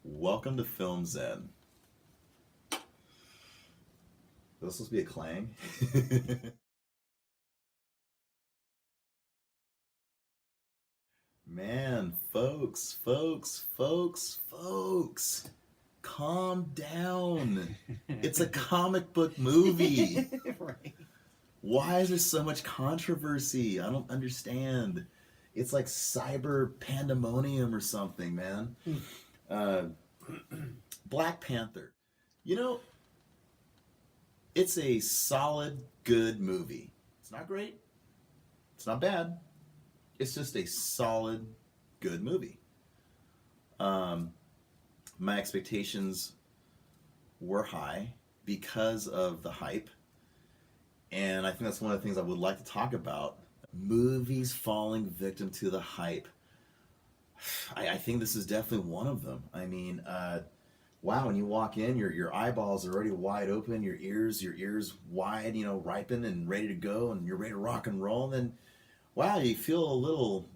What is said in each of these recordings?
Welcome to Film Zen. Is this supposed to be a clang? Man, folks, calm down. It's a comic book movie. Right. Why is there so much controversy? I don't understand. It's like cyber pandemonium or something, man. Black Panther. You know, it's a solid, good movie. It's not great. It's not bad. It's just a solid, good movie. My expectations were high because of the hype. And I think that's one of the things I would like to talk about. Movies falling victim to the hype. I think this is definitely one of them. I mean, wow, when you walk in, your eyeballs are already wide open, your ears wide, ripen and ready to go, and you're ready to rock and roll. And then, wow, you feel a little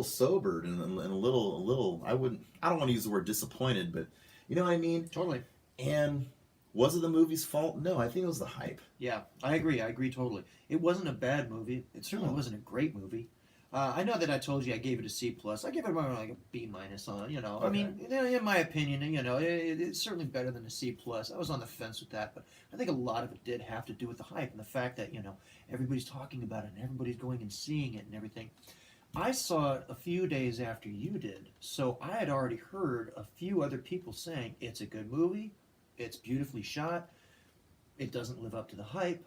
sobered and a little. I don't want to use the word disappointed, but you know what I mean. Totally. And was it the movie's fault? No, I think it was the hype. Yeah, I agree totally. It wasn't a bad movie. It certainly wasn't a great movie. I know that I told you I gave it a C+. I give it around like a B- on, Okay. I mean, in my opinion, it's certainly better than a C+. I was on the fence with that, but I think a lot of it did have to do with the hype and the fact that, everybody's talking about it and everybody's going and seeing it and everything. I saw it a few days after you did, so I had already heard a few other people saying it's a good movie, it's beautifully shot, it doesn't live up to the hype,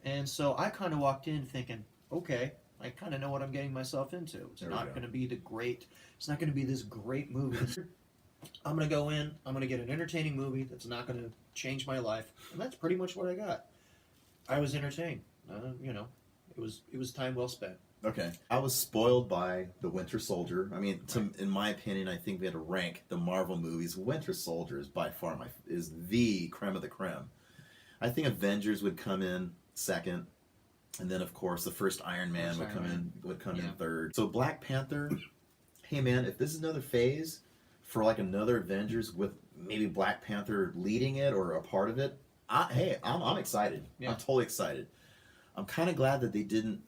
and so I kind of walked in thinking, okay, I kind of know what I'm getting myself into. It's not going to be it's not going to be this great movie. I'm going to go in, I'm going to get an entertaining movie that's not going to change my life, and that's pretty much what I got. I was entertained. It was time well spent. Okay. I was spoiled by The Winter Soldier. I mean, in my opinion, I think we had to rank the Marvel movies. Winter Soldier is by far is the creme of the creme. I think Avengers would come in second, and then of course the first Iron Man would come in third. So Black Panther, hey man, if this is another phase for like another Avengers with maybe Black Panther leading it or a part of it, I'm excited. Yeah. I'm totally excited. I'm kind of glad that they didn't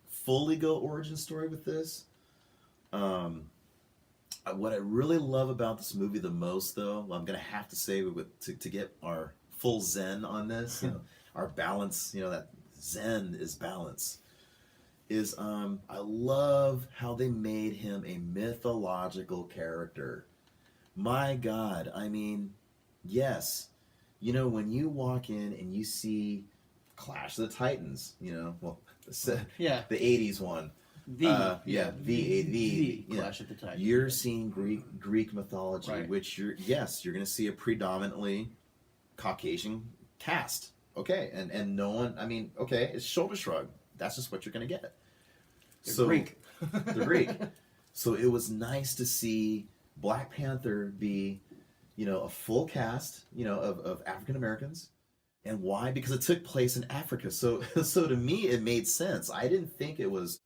fully go origin story with this. What I really love about this movie the most, though, I'm going to have to say to get our full zen on this, our balance, that zen is balance, is I love how they made him a mythological character. My God, I mean, yes, when you walk in and you see Clash of the Titans, the 80s one. The Clash of the Titans. You're seeing Greek mythology, right, which you're going to see a predominantly Caucasian cast. Okay, and no one, I mean, okay, it's shoulder shrug. That's just what you're going to get. They're Greek. They're Greek. So it was nice to see Black Panther be, a full cast, of African Americans. And why? Because it took place in Africa. So to me, it made sense. I didn't think it was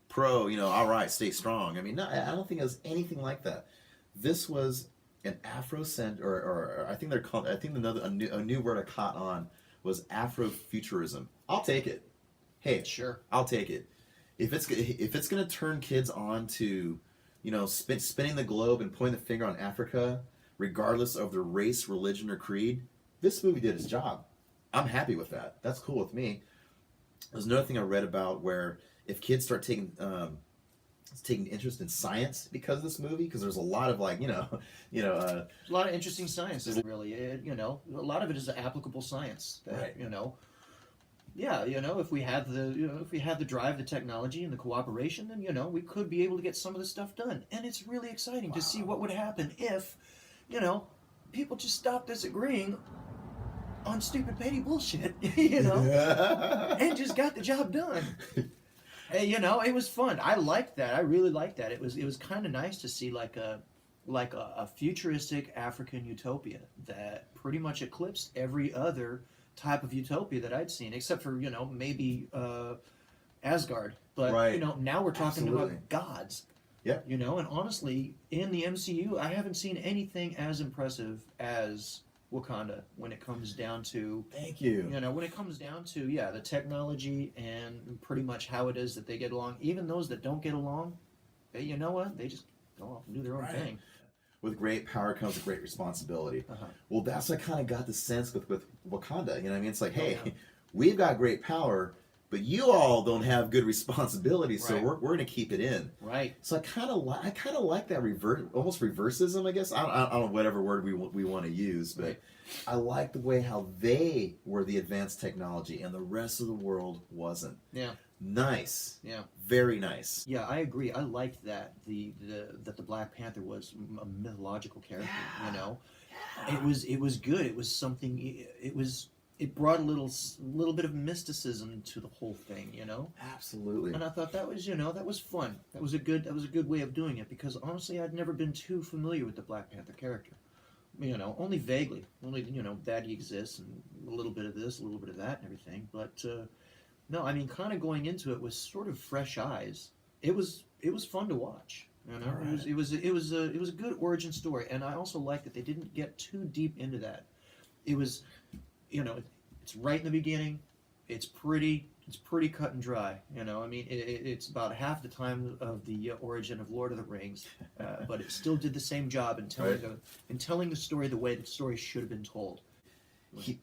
pro, all right, stay strong. I mean, no, I don't think it was anything like that. This was an Afrocent, or I think they're called. I think a new word I caught on was Afrofuturism. I'll take it. Hey, sure, I'll take it. If it's gonna turn kids on to, spinning the globe and pointing the finger on Africa, regardless of their race, religion, or creed, this movie did its job. I'm happy with that. That's cool with me. There's another thing I read about where if kids start taking interest in science because of this movie, because there's a lot of a lot of interesting science. Really, a lot of it is applicable science. That, right. If we had the drive, the technology, and the cooperation, then we could be able to get some of this stuff done. And it's really exciting to see what would happen if, people just stopped disagreeing on stupid petty bullshit, you know, and just got the job done. Hey, you know, it was fun. I liked that. I really liked that. It was kind of nice to see like a futuristic African utopia that pretty much eclipsed every other type of utopia that I'd seen, except for maybe Asgard. But Right. now we're talking Absolutely. about gods. Yeah. And honestly, in the MCU, I haven't seen anything as impressive as Wakanda when it comes down to Thank you. when it comes down to the technology and pretty much how it is that they get along. Even those that don't get along, you know what? They just go off and do their own Right. thing. With great power comes a great responsibility. Uh-huh. Well, that's what I kind of got the sense with Wakanda. You know what I mean? It's like, hey, yeah. we've got great power, but you all don't have good responsibility, so Right. we're going to keep it in. Right. So I kind of like that almost reversism, I guess. I don't know whatever word we want to use, but Right. I like the way how they were the advanced technology and the rest of the world wasn't. Yeah. Nice. Yeah. Very nice. Yeah, I agree. I liked that that the Black Panther was a mythological character. Yeah. It was good. It was something. It brought a little bit of mysticism to the whole thing. Absolutely. And I thought that was fun. That was a good way of doing it, because honestly, I'd never been too familiar with the Black Panther character. Only vaguely. Only that he exists and a little bit of this, a little bit of that, and everything. But no, I mean, kind of going into it with sort of fresh eyes. It was fun to watch. All right. It was a good origin story, and I also like that they didn't get too deep into that. It was, it's right in the beginning. It's pretty cut and dry. I mean, it's about half the time of the origin of Lord of the Rings, but it still did the same job in telling the story the way the story should have been told.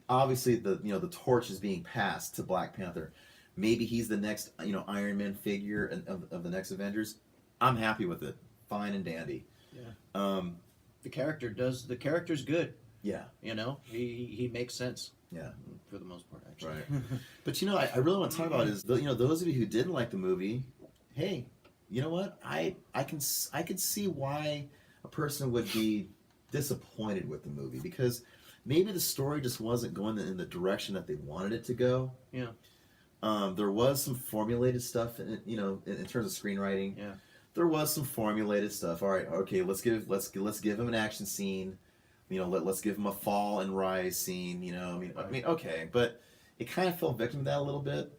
Obviously the torch is being passed to Black Panther. Maybe he's the next Iron Man figure of the next Avengers. I'm happy with it. Fine and dandy. Yeah. The character's good. Yeah. He makes sense. Yeah. For the most part, actually. Right. But I really want to talk about is those of you who didn't like the movie. Hey, you know what? I could see why a person would be disappointed with the movie, because maybe the story just wasn't going in the direction that they wanted it to go. Yeah. There was some formulated stuff in terms of screenwriting. Yeah. There was some formulated stuff. All right, okay, let's give him an action scene. Let's give him a fall and rise scene. I mean, okay, but it kind of fell victim to that a little bit.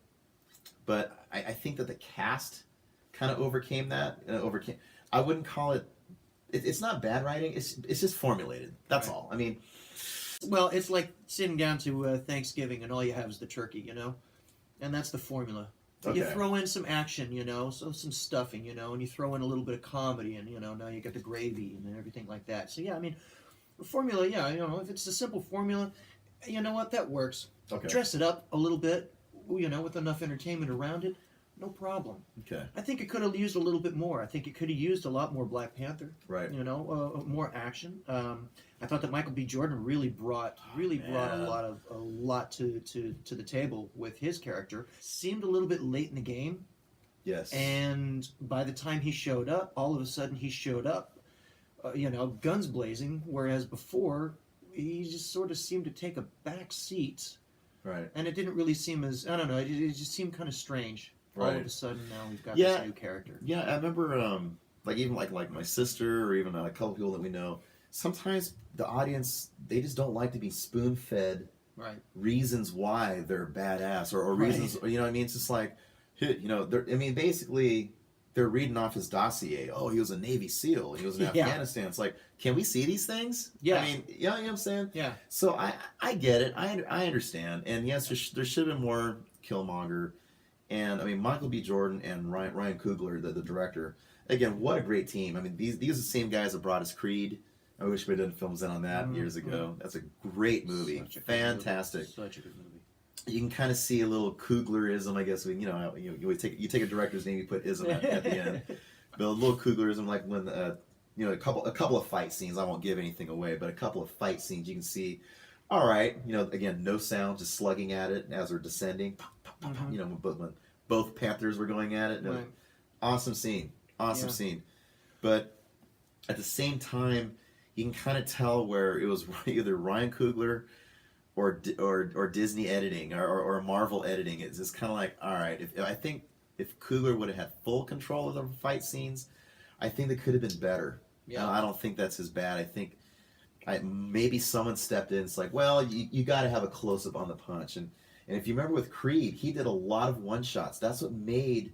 But I think that the cast kind of overcame that. I wouldn't call it. It's not bad writing. It's just formulated. That's all. I mean, well, it's like sitting down to Thanksgiving and all you have is the turkey, and that's the formula. Okay. You throw in some action, so some stuffing, and you throw in a little bit of comedy, and now you got the gravy and everything like that. So yeah, I mean, the formula, yeah, if it's a simple formula, you know what, that works. Okay. Dress it up a little bit, with enough entertainment around it, no problem. Okay. I think it could have used a little bit more. I think it could have used a lot more Black Panther. Right. More action. I thought that Michael B. Jordan really brought a lot to the table with his character. Seemed a little bit late in the game. Yes. And by the time he showed up, all of a sudden he showed up, guns blazing. Whereas before, he just sort of seemed to take a back seat. Right. And it didn't really seem as, I don't know, it just seemed kind of strange. Right. All of a sudden now we've got this new character. Yeah, I remember even my sister, or even a couple people that we know, sometimes the audience, they just don't like to be spoon-fed Right. reasons why they're badass, or Right. reasons, what I mean? It's just like, basically they're reading off his dossier. Oh, he was a Navy SEAL. He was in Yeah. Afghanistan. It's like, can we see these things? Yeah. I mean, you know what I'm saying? Yeah. So I get it. I understand. And yes, there should have been more Killmonger. And I mean, Michael B. Jordan and Ryan Coogler, the director. Again, what a great team. I mean, these are the same guys that brought us Creed. I wish we had done films in on that years ago. That's a great movie. Such a good Fantastic. movie. Such a good movie. You can kind of see a little Cooglerism, I guess. You take a director's name, you put ism at the end. But a little Cooglerism, like when a couple of fight scenes. I won't give anything away, but a couple of fight scenes you can see. All right, again, no sound, just slugging at it as we're descending. But when both Panthers were going at it, Right. awesome scene. But at the same time, you can kind of tell where it was either Ryan Coogler or Disney editing or Marvel editing. It's just kind of like, all right, if I think if Coogler would have had full control of the fight scenes, I think they could have been better. Yeah. I don't think that's as bad. I think maybe someone stepped in. It's like, well, you got to have a close up on the punch, and if you remember with Creed, he did a lot of one shots. That's what made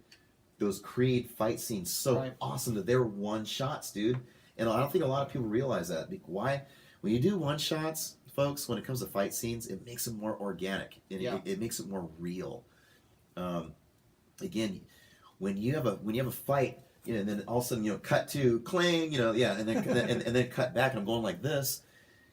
those Creed fight scenes so Right. awesome, that they were one shots, dude. And I don't think a lot of people realize that. Why? When you do one shots, folks, when it comes to fight scenes, it makes it more organic. It makes it more real. Again, when you have a fight, and then all of a sudden, cut to clang, and then cut back, and I'm going like this.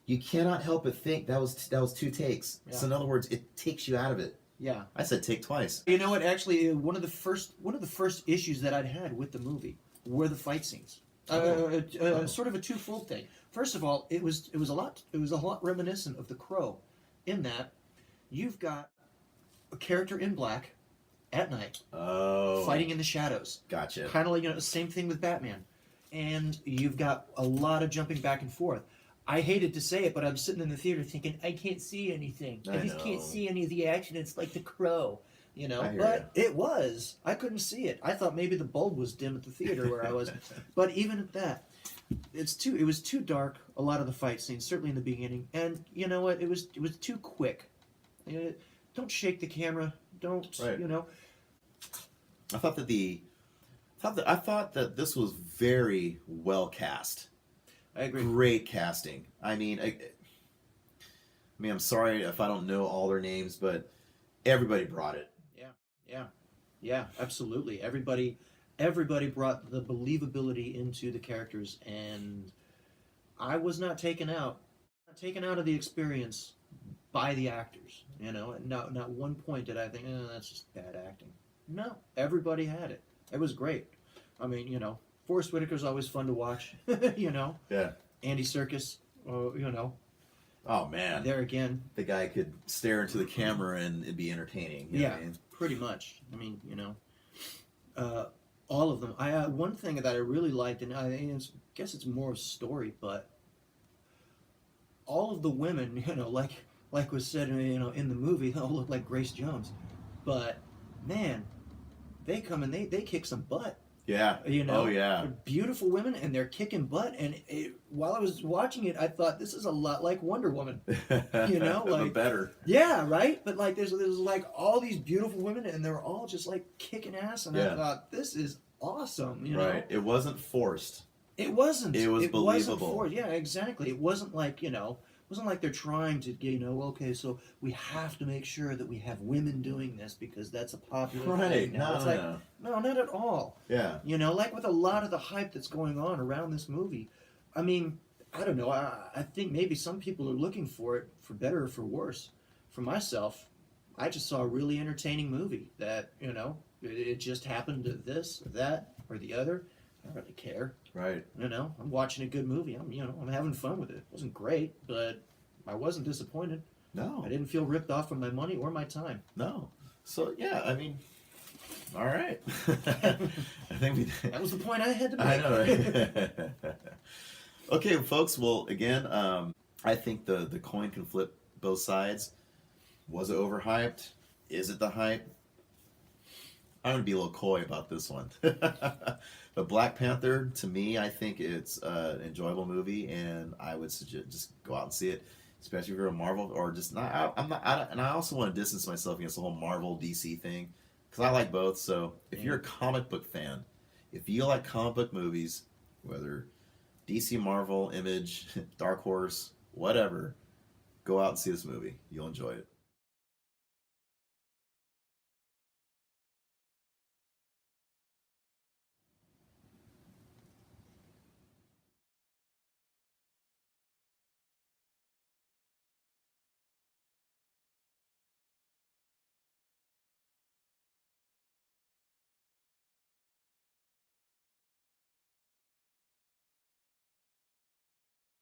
You cannot help but think that was 2 takes. Yeah. So in other words, it takes you out of it. Yeah. I said take twice. You know what? Actually, one of the first issues that I'd had with the movie were the fight scenes. Sort of a twofold thing. First of all, it was a lot reminiscent of The Crow, in that you've got a character in black at night fighting in the shadows. Gotcha. Kind of like same thing with Batman, and you've got a lot of jumping back and forth. I hated to say it, but I'm sitting in the theater thinking, I can't see anything. I just can't see any of the action. It's like The Crow, But it was. I couldn't see it. I thought maybe the bulb was dim at the theater where I was. But even at that, it was too dark, a lot of the fight scenes, certainly in the beginning. And you know what? It was too quick. Don't shake the camera. Don't, Right. I thought that this was very well cast. I agree. Great casting. I mean, I'm sorry if I don't know all their names, but everybody brought it. Yeah, absolutely. Everybody brought the believability into the characters, and I was not taken out of the experience by the actors. Not one point did I think, that's just bad acting. No, everybody had it. It was great. I mean, Forrest Whitaker's always fun to watch. Yeah. Andy Serkis, Oh man. there again. The guy could stare into the camera and it'd be entertaining. You know what I mean? Pretty much. I mean, all of them. One thing that I really liked, and I guess it's more a story, but all of the women, like was said, in the movie, they all look like Grace Jones, but man, they come and they kick some butt. Yeah. Oh yeah. They're beautiful women, and they're kicking butt. And while I was watching it, I thought this is a lot like Wonder Woman. But better. Yeah, right. But there's like all these beautiful women, and they're all just like kicking ass. And I thought, this is awesome. Right. It wasn't forced. It wasn't. It was believable. Wasn't forced. Yeah, exactly. It wasn't like It wasn't like they're trying to, okay, so we have to make sure that we have women doing this because that's a popular thing now. No, not at all. Yeah. Like with a lot of the hype that's going on around this movie, I mean, I don't know. I think maybe some people are looking for it for better or for worse. For myself, I just saw a really entertaining movie that, it just happened to this or that or the other. I don't really care. Right. I'm watching a good movie. I'm having fun with it. It wasn't great, but I wasn't disappointed. No. I didn't feel ripped off from my money or my time. No. So yeah, I mean, all right. I think that was the point I had to make. I know, right? Okay, folks. Well, again, I think the coin can flip both sides. Was it overhyped? Is it the hype? I'm going to be a little coy about this one. But Black Panther, to me, I think it's an enjoyable movie, and I would suggest just go out and see it, especially if you're a Marvel or just not. And I also want to distance myself against the whole Marvel DC thing because I like both. So if you're a comic book fan, if you like comic book movies, whether DC, Marvel, Image, Dark Horse, whatever, go out and see this movie. You'll enjoy it.